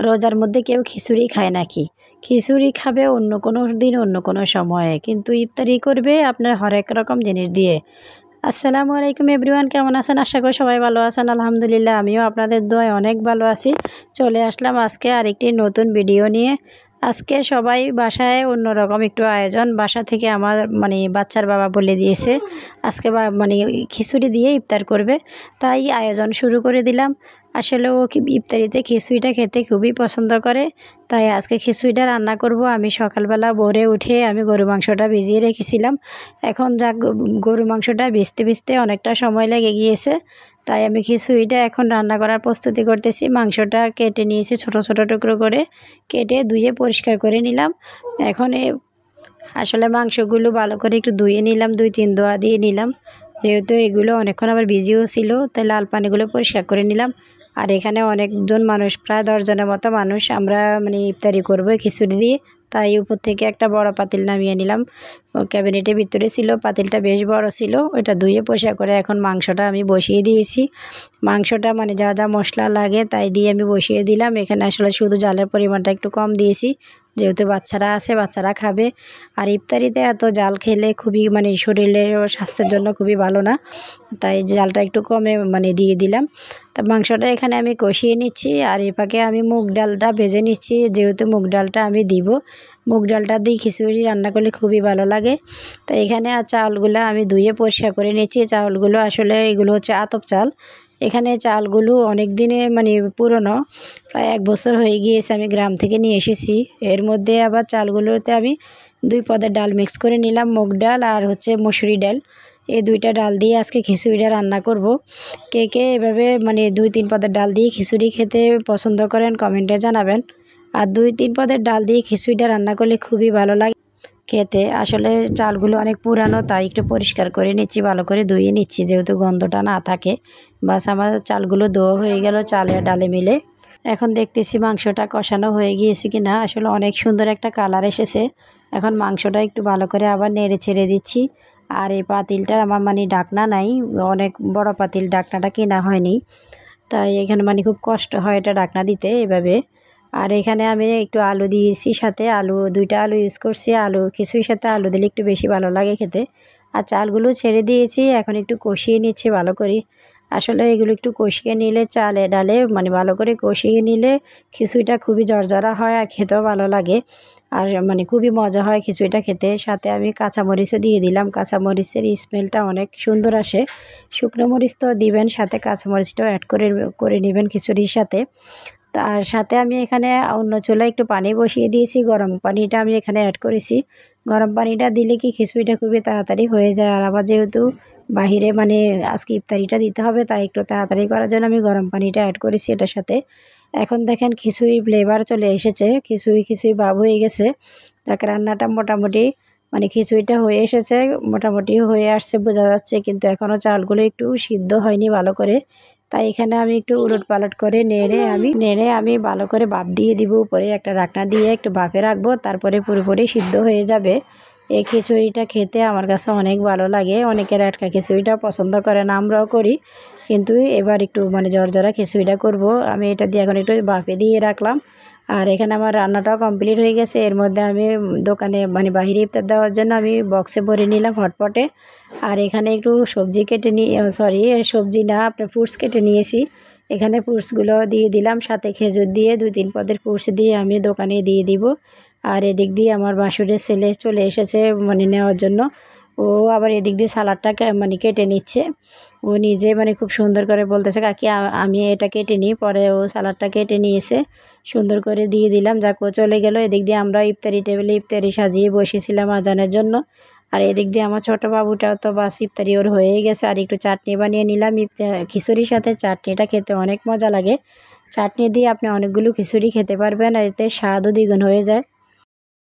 রোজার মধ্যে কেউ খিচুড়ি খায় নাকি? খিচুড়ি খাবে অন্য কোনো দিন অন্য কোনো সময়ে, কিন্তু ইফতারি করবে আপনার হরেক রকম জিনিস দিয়ে। আসসালামু আলাইকুম এভরিওয়ান, কেমন আছেন? আশা করি সবাই ভালো আছেন। আলহামদুলিল্লাহ, আমিও আপনাদের দোয়ায় অনেক ভালো আছি। চলে আসলাম আজকে আরেকটি নতুন ভিডিও নিয়ে। আজকে সবাই বাসায় অন্যরকম একটু আয়োজন। বাসা থেকে আমার বাচ্চার বাবা বলে দিয়েছে আজকে খিচুড়ি দিয়ে ইফতার করবে, তাই আয়োজন শুরু করে দিলাম। আসলে ও ইফতারিতে খিচুড়িটা খেতে খুবই পছন্দ করে, তাই আজকে খিচুড়িটা রান্না করব। আমি সকালবেলা ভোরে উঠে আমি গরু মাংসটা ভিজিয়ে রেখেছিলাম। এখন গরু মাংসটা ভিজতে অনেকটা সময় লেগে গিয়েছে, তাই আমি খিচুড়িটা এখন রান্না করার প্রস্তুতি করতেছি। মাংসটা কেটে নিয়েছি, ছোট ছোট টুকরো করে কেটে ধুয়ে পরিষ্কার করে নিলাম। এখন আসলে মাংসগুলো ভালো করে একটু ধুয়ে নিলাম, 2-3 ধোয়া দিয়ে নিলাম, যেহেতু এগুলো অনেকক্ষণ আবার ভিজিও ছিল, তাই লাল পানিগুলো পরিষ্কার করে নিলাম। আর এখানে অনেকজন মানুষ, প্রায় 10 জনের মতো মানুষ আমরা ইফতারি করবো খিচুড়ি দিয়ে, তাই উপর থেকে একটা বড় পাতিল নামিয়ে নিলাম। ক্যাবিনেটের ভিতরে ছিল, পাতিলটা বেশ বড় ছিল, ওইটা ধুয়ে পরিষ্কার করে এখন মাংসটা আমি বসিয়ে দিয়েছি। মাংসটা যা যা মশলা লাগে তাই দিয়ে আমি বসিয়ে দিলাম। এখানে আসলে শুধু জালের পরিমাণটা একটু কম দিয়েছি, যেহেতু বাচ্চারা আছে, বাচ্চারা খাবে। আর ইফতারিতে এত জাল খেলে খুবই শরীরে ও স্বাস্থ্যের জন্য খুবই ভালো না, তাই জালটা একটু কমে দিয়ে দিলাম। তা মাংসটা এখানে আমি কষিয়ে নিচ্ছি, আর এই ফাঁকে আমি মুগ ডালটা ভেজে নিচ্ছি, যেহেতু মুগ ডালটা আমি দিব। মুগ ডালটা দিয়ে খিচুড়ি রান্না করলে খুবই ভালো লাগে। তো এখানে আর চাউলগুলো আমি ধুয়ে পরিষ্কার করে নিচ্ছি। চাউলগুলো আসলে এগুলো হচ্ছে আতপ চাল। এখানে চালগুলো অনেক দিনে পুরনো, প্রায় 1 বছর হয়ে গিয়েছে, আমি গ্রাম থেকে নিয়ে এসেছি। এর মধ্যে আবার চালগুলোতে আমি 2 পদের ডাল মিক্স করে নিলাম, মুগ ডাল আর হচ্ছে মসুরি ডাল। এই 2টা ডাল দিয়ে আজকে খিচুড়িটা রান্না করব। কে কে এভাবে 2-3 পদের ডাল দিয়ে খিচুড়ি খেতে পছন্দ করেন কমেন্টে জানাবেন। আর 2-3 পদের ডাল দিয়ে খিচুড়িটা রান্না করলে খুবই ভালো লাগে খেতে। আসলে চালগুলো অনেক পুরানো, তাই একটু পরিষ্কার করে নিচ্ছি, ভালো করে ধুয়ে নিচ্ছি, যেহেতু গন্ধটা না থাকে। বাস আমার চালগুলো ধোয়া হয়ে গেল চালে ডালে মিলে। এখন দেখতেছি মাংসটা কষানো হয়ে গিয়েছে কিনা। আসলে অনেক সুন্দর একটা কালার এসেছে। এখন মাংসটা একটু ভালো করে আবার নেড়ে ছেড়ে দিচ্ছি। আর এই পাতিলটার আমার ঢাকনা নাই, অনেক বড় পাতিল, ঢাকনাটা কেনা হয়নি, তাই এখানে খুব কষ্ট হয় এটা ঢাকনা দিতে এভাবে। আর এখানে আমি একটু আলু দিয়েছি, সাথে আলু 2টা আলু ইউজ করছি। আলু খিচুড়ির সাথে আলু দিলে একটু বেশি ভালো লাগে খেতে। আর চালগুলো ছেড়ে দিয়েছি, এখন একটু কষিয়ে নিচ্ছি ভালো করে। আসলে এগুলো একটু কষিয়ে নিলে চালে ডালে ভালো করে কষিয়ে নিলে খিচুড়িটা খুবই ঝরঝরা হয় আর খেতেও ভালো লাগে। আর খুবই মজা হয় খিচুড়িটা খেতে। সাথে আমি কাঁচামরিচও দিয়ে দিলাম, কাঁচামরিচের স্মেলটা অনেক সুন্দর আসে। শুকনো মরিচ তো দিবেন, সাথে কাঁচামরিচটাও অ্যাড করে নেবেন খিচুড়ির সাথে। তার সাথে আমি এখানে অন্য চুলায় একটু পানি বসিয়ে দিয়েছি, গরম পানিটা আমি এখানে অ্যাড করেছি। গরম পানিটা দিলে কি খিচুড়িটা খুবই তাড়াতাড়ি হয়ে যায়। আর আবার যেহেতু বাহিরে আজকে ইফতারিটা দিতে হবে, তাই একটু তাড়াতাড়ি করার জন্য আমি গরম পানিটা অ্যাড করেছি এটার সাথে। এখন দেখেন খিচুড়ির ফ্লেভার চলে এসেছে, খিচুড়ি ভাব হয়ে গেছে। তাকে রান্নাটা মোটামুটি খিচুড়িটা হয়ে এসেছে, মোটামুটি হয়ে আসছে বোঝা যাচ্ছে, কিন্তু এখনও চালগুলো একটু সিদ্ধ হয়নি ভালো করে। তাই এখানে আমি একটু উলটপালট করে নেড়ে আমি ভালো করে ভাপ দিয়ে দিব। উপরে একটা ঢাকনা দিয়ে একটু ভাপে রাখবো, তারপরে পুরোপুরি সিদ্ধ হয়ে যাবে। এই খিচুড়িটা খেতে আমার কাছে অনেক ভালো লাগে। অনেকের আটকা খিচুড়িটা পছন্দ করে না, আমরাও করি, কিন্তু এবার একটু ঝরঝরা খিচুড়িটা করব। আমি এটা দিয়ে এখন একটু ভাপে দিয়ে রাখলাম। আর এখানে আমার রান্নাটাও কমপ্লিট হয়ে গেছে। এর মধ্যে আমি দোকানে বাহিরে ইফতার দেওয়ার জন্য আমি বক্সে ভরে নিলাম হটপটে। আর এখানে একটু সবজি কেটে সবজি না, আপনার ফ্রুটস কেটে নিয়েছি। এখানে ফ্রুটসগুলো দিয়ে দিলাম, সাথে খেজুর দিয়ে 2-3 পদের ফ্রুটস দিয়ে আমি দোকানে দিয়ে দিব। আর এদিক দিয়ে আমার বাসুরের ছেলে চলে এসেছে নেওয়ার জন্য। ও আবার এদিক দিয়ে সালাডটা কেটে নিচ্ছে। ও নিজে খুব সুন্দর করে বলতেছে, কাকি আমি এটা কেটে নিই। পরে ও সালাডটা কেটে নিয়েছে, সুন্দর করে দিয়ে দিলাম, যাক ও চলে গেল। এদিক দিয়ে আমরা ইফতারি টেবিলে ইফতারি সাজিয়ে বসেছিলাম আজানের জন্য। আর এদিক দিয়ে আমার ছোটো বাবুটাও তো বাস ইফতারি ওর হয়ে গেছে। আর একটু চাটনি বানিয়ে নিলাম। খিচুড়ির সাথে চাটনিটা খেতে অনেক মজা লাগে। চাটনি দিয়ে আপনি অনেকগুলো খিচুড়ি খেতে পারবেন, আর এতে স্বাদও দ্বিগুণ হয়ে যায়।